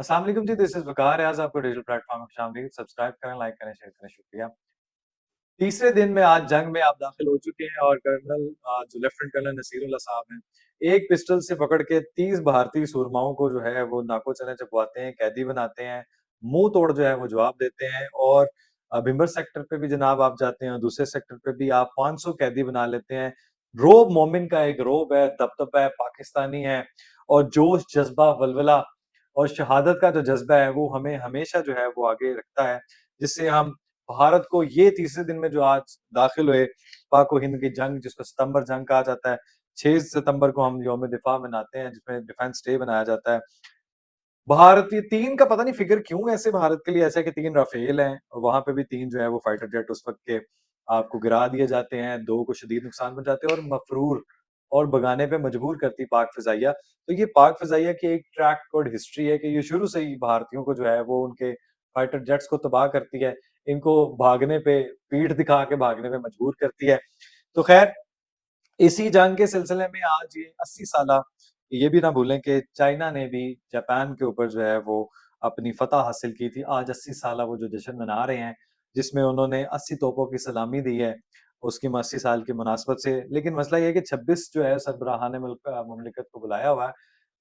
अस्सलाम वालेकुम जी, this is वक़ार एयाज़ आपको डिजिटल प्लेटफ़ॉर्म में खुशामदीद। सब्सक्राइब करें, लाइक करें, शेयर करें, शुक्रिया। तीसरे दिन में आज जंग में आप दाखिल हो चुके हैं और कर्नल जो लेफ्टिनेंट कर्नल नसीरुल्लाह साहब हैं, एक पिस्टल से पकड़ के 30 भारतीय सूरमाओं को जो है वो नाको चने चबवाते हैं, कैदी बनाते हैं, मुँह तोड़ जो है वो जवाब देते हैं और भिंबर सेक्टर पे भी जनाब आप जाते हैं, दूसरे सेक्टर पे भी आप 500 कैदी बना लेते हैं। रोब मोमिन का एक रोब है, दबदबा है, पाकिस्तानी है और जोश, जज़्बा, वलवला और शहादत का जो जज़्बा है वो हमें हमेशा जो है वो आगे रखता है, जिससे हम भारत को ये तीसरे दिन में जो आज दाखिल हुए, पाक व हिंद की जंग जिसको सितंबर जंग कहा जाता है, 6 सितंबर को हम यौम दिफा मनाते हैं जिसमें डिफेंस डे मनाया जाता है। भारतीय 3 का पता नहीं फ़िगर क्यों ऐसे भारत के लिए ऐसा है कि 3 राफ़ेल हैं, वहाँ पे भी 3 जो है वो फाइटर जेट उस वक़्त के आपको गिरा दिए जाते हैं, 2 को शदीद नुकसान पहुँचाते हैं और मफ़रूर और भगाने पे मजबूर करती पाक फ़िज़ाइया। तो ये पाक फ़िज़ाइया की एक ट्रैक रिकॉर्ड हिस्ट्री है कि ये शुरू से ही भारतीयों को जो है वो उनके फाइटर जेट्स को तबाह करती है, इनको भागने पे पीठ दिखा के भागने पे मजबूर करती है। तो ख़ैर इसी जंग के सिलसिले में आज ये 80 साला ये भी ना भूलें कि चाइना ने भी जापान के ऊपर जो है वो अपनी फ़तह हासिल की थी। आज 80 साला वो जो जश्न मना रहे हैं, जिसमें उन्होंने 80 तोपों की सलामी दी है, उसकी 80 साल की मुनासबत से। लेकिन मसला ये है कि 26 जो है सरबराहान मुल्क मुमलिकत को बुलाया हुआ है,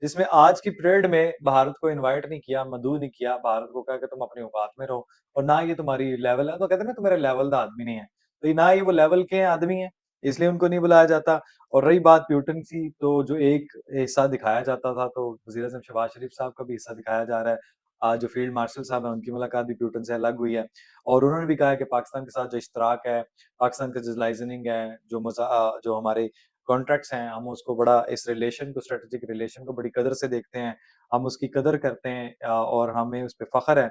जिसमें आज की परेड में भारत को इनवाइट नहीं किया, मदऊ नहीं किया, भारत को कहा कि तुम अपनी औकात में रहो और ना ये तुम्हारी लेवल है। तो कहते हैं ना, "तू मेरे लेवल दा आदमी नहीं है।" तो ये ना ही वो लेवल के आदमी हैं, इसलिए उनको नहीं बुलाया जाता। और रही बात प्यूटन की, तो जो एक हिस्सा दिखाया जाता था, तो वज़ीर-ए-आज़म शहबाज शरीफ साहब का भी हिस्सा दिखाया जा रहा है। आज जो फील्ड मार्शल साहब हैं, उनकी मुलाकात भी प्यूटन से अलग हुई है और उन्होंने भी कहा है कि पाकिस्तान के साथ जो इश्तराक है, पाकिस्तान का जो लाइज़निंग है, जो हमारे कॉन्ट्रैक्ट्स हैं, हम उसको बड़ा इस रिलेशन को स्ट्रैटेजिक रिलेशन को बड़ी कदर से देखते हैं। हम उसकी कदर करते हैं और हमें उस पे फ़ख्र है।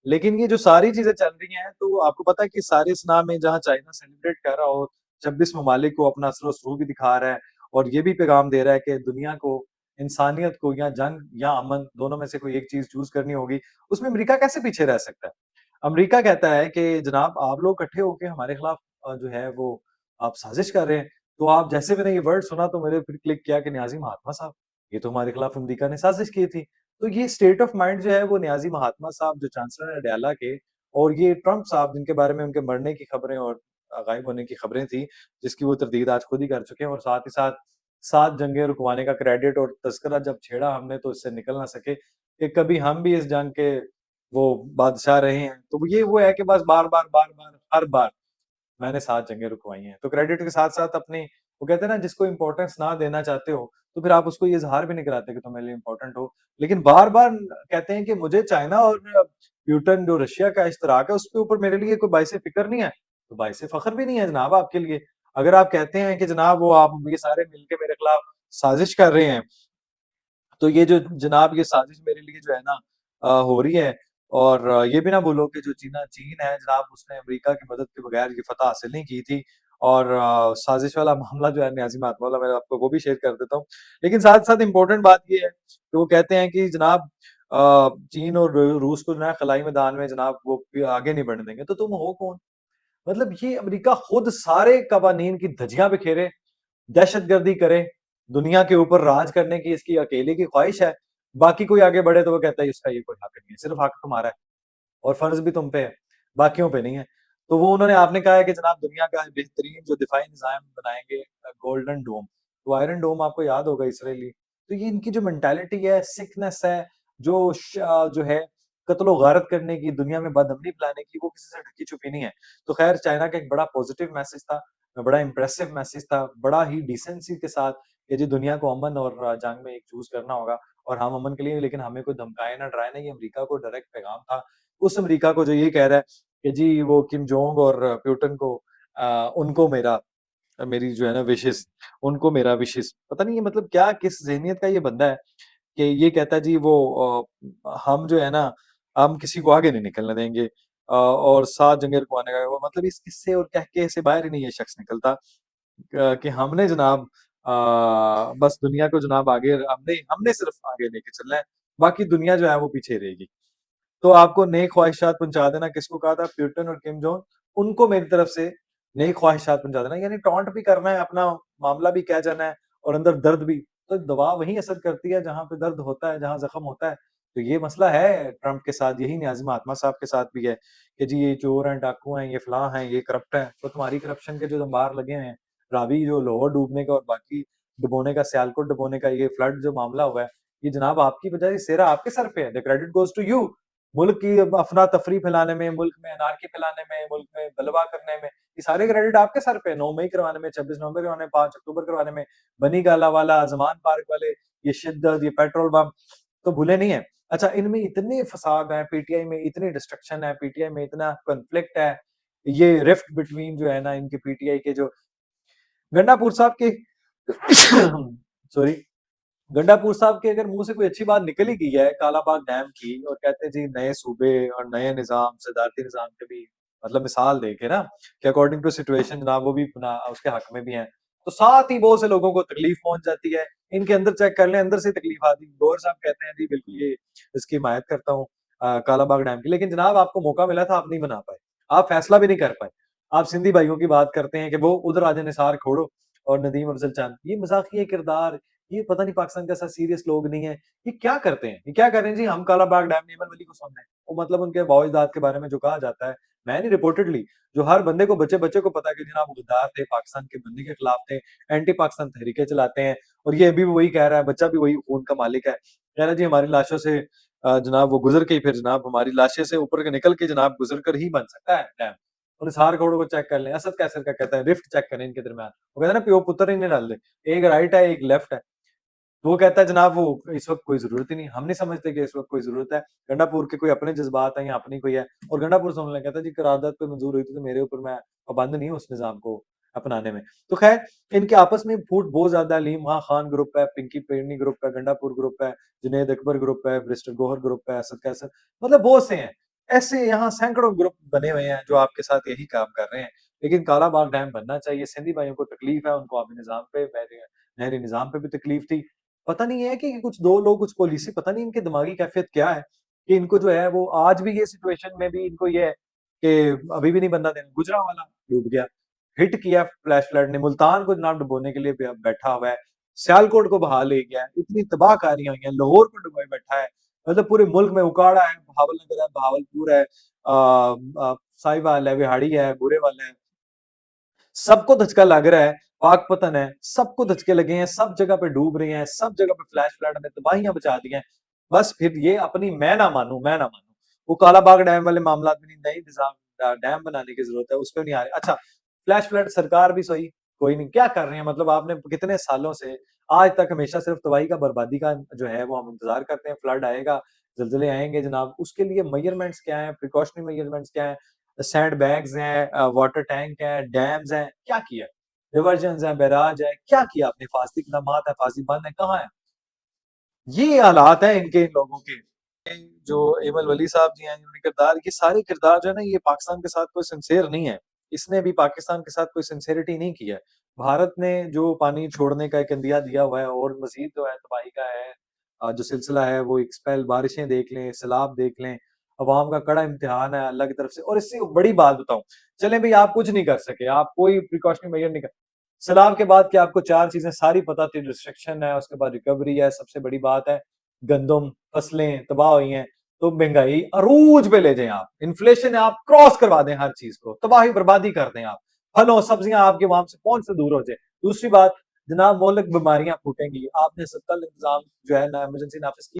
लेकिन ये जो सारी चीज़ें चल रही हैं, तो आपको पता है कि सारे इस नाम में जहाँ चाइना सेलिब्रेट कर रहा हो, 26 ममालिक को अपना असर-ओ-रसूख भी दिखा रहा है और ये भी पैगाम दे रहा है कि दुनिया को, इंसानियत को या जंग या अमन दोनों में से कोई एक चीज़ चूज़ करनी होगी, उसमें अमेरिका कैसे पीछे रह सकता है? अमेरिका कहता है कि जनाब आप लोग इकट्ठे होके हमारे खिलाफ जो है वो आप साज़िश कर रहे हैं। तो आप जैसे मैंने ये वर्ड सुना तो मैंने फिर क्लिक किया कि नियाज़ी महात्मा साहब, ये तो हमारे खिलाफ अमेरिका ने साज़िश की थी। तो ये स्टेट ऑफ माइंड जो है वो नियाज़ी महात्मा साहब जो चांसलर हैं अडयाला के और ये ट्रम्प साहब जिनके बारे में उनके मरने की खबरें और गायब होने की खबरें थी, जिसकी वो तरदीद आज खुद ही कर चुके हैं और साथ ही साथ 7 जंगें रुकवाने का क्रेडिट और तज़किरा जब छेड़ा हमने तो इससे निकल ना सके कि कभी हम भी इस जंग के वो बादशाह रहे हैं। तो वो है कि बस बार-बार, बार-बार, हर बार मैंने 7 जंगें रुकवाई हैं। तो क्रेडिट के साथ-साथ अपनी वो कहते हैं ना, जिसको इम्पोर्टेंस ना देना चाहते हो, तो फिर आप उसको ये इज़हार भी नहीं कराते कि तुम मेरे लिए इम्पोर्टेंट हो। लेकिन बार-बार कहते हैं कि मुझे चाइना और प्यूटन जो रशिया का इश्तराक है, उसके ऊपर मेरे लिए कोई बाइसे फ़िक्र नहीं है। तो बाइसे फ़ख्र भी नहीं है जनाब आपके लिए। अगर आप कहते हैं कि जनाब वो आप ये सारे मिलके मेरे खिलाफ साज़िश कर रहे हैं, तो ये जो जनाब ये साज़िश मेरे लिए जो है ना हो रही है और ये भी ना भूलो कि जो चीन है जनाब, उसने अमेरिका की मदद के बगैर ये फ़तह हासिल नहीं की थी और साज़िश वाला मामला जो है नियाज़ी महात्मा वाला, मैं आपको वो भी शेयर कर देता हूँ। लेकिन साथ-साथ इम्पोर्टेंट बात ये है कि वो कहते हैं कि जनाब चीन और रूस को जो है खलाई मैदान में जनाब वो आगे नहीं बढ़ने देंगे, तो तुम हो कौन? मतलब ये अमेरिका खुद सारे कवानीन की धज्जियाँ बिखेरे, दहशतगर्दी करे, दुनिया के ऊपर राज करने की इसकी अकेले की ख्वाहिश है। बाकी कोई आगे बढ़े तो वो कहता है इसका ये कोई हक नहीं है, सिर्फ़ हक तुम्हारा है और फ़र्ज़ भी तुम पे है, बाकियों पे नहीं है। तो वो उन्होंने आपने कहा है कि जनाब दुनिया का बेहतरीन जो दिफ़ाई निज़ाम बनाएँगे गोल्डन डोम। तो आयरन डोम आपको याद होगा इसराइली। तो ये इनकी जो मेंटालिटी है, सिकनेस है, जो है कत्लो-गारत करने की, दुनिया में बदअमनी फैलाने की, वो किसी से ढकी-छुपी नहीं है। तो ख़ैर चाइना का एक बड़ा पॉज़िटिव मैसेज था, बड़ा इम्प्रेसिव मैसेज था, बड़ा ही डिसेंसी के साथ कि जी दुनिया को अमन और जंग में एक चूज़ करना होगा और हम अमन के लिए, लेकिन हमें कोई धमकाए ना डराए ना, ये अमेरिका को डायरेक्ट पैगाम था। उस अमेरिका को जो ये कह रहा है कि जी वो किम जोंग और प्यूटन को उनको मेरी जो है ना विशेज़ उनको मेरा विशेज़ पता नहीं, ये मतलब क्या किस ज़हनियत का ये बंदा है कि ये कहता है जी वो हम जो है ना, हम किसी को आगे नहीं निकलने देंगे और 7 जंगें रुकवाने का वो मतलब इस किस्से और कहके से बाहर ही नहीं ये शख्स निकलता कि हमने जनाब बस दुनिया को जनाब आगे हमने हमने सिर्फ़ आगे लेके चलना है, बाकी दुनिया जो है वो पीछे रहेगी। तो आपको नेक ख्वाहिशात पहुँचा देना किसको कहा था? प्यूटन और किम जोंग, उनको मेरी तरफ से नेक ख्वाहिशात पहुँचा देना, यानी टॉन्ट भी करना है, अपना मामला भी कह जाना है और अंदर दर्द भी। तो दवा वहीं असर करती है जहाँ पे दर्द होता है, जहाँ ज़ख्म होता है। तो ये मसला है ट्रंप के साथ, यही नियाज़ी महात्मा साहब के साथ भी है कि जी ये चोर हैं, डाकू हैं, ये फलाँ हैं, ये करप्ट हैं। तो तुम्हारी करप्शन के जो अंबार लगे हुए हैं, रावी जो लाहौर डूबने का और बाकी डुबोने का, सियालकोट डुबोने का, ये फ्लड जो मामला हुआ है, ये जनाब आपकी वजह से, सेरा आपके सर पे है। The credit goes to you. मुल्क की अफ़रा-तफ़री फैलाने में, मुल्क में अनारकी फैलाने में, मुल्क में गलबा करने में, ये सारे क्रेडिट आपके सर पे है। 9 मई करवाने में, 26 नवंबर करवाने में, 5 अक्टूबर करवाने में, बनी गाला वाला, ज़मान पार्क वाले, ये शिद्दत, ये पेट्रोल बम, तो भूले नहीं है। अच्छा, इनमें इतने फसाद हैं, पीटीआई में इतनी डिस्ट्रक्शन है, पीटीआई में इतना कॉन्फ्लिक्ट है, ये रिफ्ट बिटवीन जो है ना इनके पीटीआई के जो गंडापुर साहब के सॉरी, गंडापुर साहब के अगर मुँह से कोई अच्छी बात निकल ही गई है कालाबाग डैम की और कहते हैं जी नए सूबे और नए निज़ाम, सदारती निज़ाम के भी मतलब मिसाल दे के ना कि अकॉर्डिंग टू सिचुएशन जनाब वो भी अपना उसके हक में भी हैं। तो साथ ही बहुत से लोगों को तकलीफ पहुँच जाती है। इनके अंदर चेक कर लें, अंदर से तकलीफ आती है। गौहर साहब कहते हैं जी बिल्कुल ये इसकी हिमायत करता हूँ कालाबाग डैम की। लेकिन जनाब आपको मौका मिला था, आप नहीं बना पाए। आप फैसला भी नहीं कर पाए। आप सिंधी भाइयों की बात करते हैं कि वो उधर आ जाए निसार खोड़ो और नदीम अफजल चंद। ये मज़ाकिया किरदार, ये पता नहीं पाकिस्तान के साथ सीरियस लोग नहीं है। ये क्या करते हैं? ये क्या कर रहे हैं जी, हम कालाबाग डैम एमन वली को सुन रहे हैं। वो मतलब उनके वाओ-इजदाद के बारे में जो कहा जाता है, मैं नहीं रिपोर्टेडली जो हर बंदे को बच्चे-बच्चे को पता है कि जनाब वो गद्दार थे, पाकिस्तान के बनने के खिलाफ थे, एंटी पाकिस्तान तहरीकें चलाते हैं और ये अभी भी वही कह रहा है, बच्चा भी वही खून का मालिक है। कह रहा है जी हमारी लाशों से जनाब वो गुज़र के ही फिर जनाब हमारी लाशें से ऊपर के निकल के जनाब गुज़र कर ही बन सकता है डैम। और इस हार कोड़ों को चेक कर लें, असद कैसर का कहता है रिफ्ट चेक करें इनके दरमियान। वो कहता है ना प्यो पुत्र ही नहीं डाल दे, एक राइट है, एक लेफ्ट है। तो वो कहता है जनाब वो इस वक़्त कोई ज़रूरत ही नहीं, हम नहीं समझते कि इस वक़्त कोई ज़रूरत है। गंडापुर के कोई अपने जज़्बात हैं या अपनी कोई है और गंडापुर सुन लें, कहता है जी करारदाद कोई मंज़ूर हुई थी तो मेरे ऊपर मैं पाबंद नहीं हूँ उस निज़ाम को अपनाने में। तो ख़ैर इनके आपस में फूट बहुत ज़्यादा है, अलीम माँ खान ग्रुप है, पिंकी पेडनी ग्रुप है, गंडापुर ग्रुप है, जुनैद अकबर ग्रुप है, बैरिस्टर गौहर ग्रुप है, असद कैसर मतलब बहुत से हैं। ऐसे यहाँ सैकड़ों ग्रुप बने हुए हैं जो आपके साथ यही काम कर रहे हैं। लेकिन कालाबाग डैम बनना चाहिए, सिंधी भाइयों को तकलीफ़ है, उनको आबी निज़ाम पे, नहरी निज़ाम पे भी तकलीफ़ थी। पता नहीं है कि कुछ 2 लोग कुछ पॉलिसी पता नहीं इनकी दिमागी कैफ़ियत क्या है, कि इनको जो है वो आज भी ये सिचुएशन में भी इनको ये है कि अभी भी नहीं बनना देना। गुजरांवाला डूब गया, हिट किया फ्लैश फ्लड ने, मुल्तान को जनाब डुबोने के लिए बैठा हुआ है, सियालकोट को बहा ले गया है, इतनी तबाहकारियाँ हुई हैं, लाहौर को डुबोए बैठा है, मतलब पूरे मुल्क में उकाड़ा है, बहावलनगर है, बहावलपुर है, साहिवाल है, बिहाड़ी है, बुरेवाला है। सबको धचका लग रहा है, पाक-पतन है, सबको धचके लगे हैं, सब जगह पे डूब रहे हैं, सब जगह पे फ्लैश फ्लड ने तबाहियाँ मचा दी हैं। बस फिर ये अपनी मैं ना मानूँ। वो कालाबाग डैम वाले मामलात में नहीं, नई निज़ाम डैम बनाने की ज़रूरत है, उसपे नहीं आ रहे। अच्छा, फ्लैश फ्लड सरकार भी सही, कोई नहीं, क्या कर रहे हैं मतलब आपने कितने सालों से आज तक हमेशा सिर्फ तबाही का, बर्बादी का जो है वो हम इंतज़ार करते हैं, फ्लड आएगा, ज़लज़ले आएँगे जनाब, उसके लिए मेजरमेंट्स क्या हैं, प्रिकॉशनरी मेजरमेंट्स क्या हैं? सैंडबैग्स हैं वाटर टैंक है, डैम्स हैं, क्या किया? डिवर्जन्स हैं, बैराज है, क्या किया आपने? हिफाज़ती इक़दामात है, हिफाज़ती बंद है, कहाँ है? ये हालात हैं इनके इन लोगों के। ये जो एमल वली साहब जी हैं, इन्होंने किरदार ये सारे किरदार जो है ना, ये पाकिस्तान के साथ कोई सिंसियर नहीं है। इसने भी पाकिस्तान के साथ कोई सिंसियरिटी नहीं की है। भारत ने जो पानी छोड़ने का एक इंदिया दिया हुआ है और मज़ीद जो है तबाही का है जो सिलसिला है वो एक स्पेल बारिशें देख लें, सैलाब देख लें, अवाम का कड़ा इम्तिहान है अल्लाह की तरफ से और इससे बड़ी बात बताऊँ, चलें भई आप कुछ नहीं कर सके, आप कोई प्रिकॉशनरी मेजर नहीं कर सैलाब के बाद क्या आपको 4 चीज़ें सारी पता थी, डिस्ट्रक्शन है, उसके बाद रिकवरी है, सबसे बड़ी बात है गंदम, फसलें तबाह हुई हैं, तो महँगाई अरूज पे ले जाएँ आप, इन्फ्लेशन है आप क्रॉस करवा दें हर चीज़ को, तबाही बर्बादी कर दें आप, फलों, सब्जियाँ आपके वहाँ से पहुँच से दूर हो जाए। दूसरी बात, जनाब मुल्क बीमारियाँ फूटेंगी, आपने 70 इंतज़ाम जो है ना इमरजेंसी नाफ़िज़ की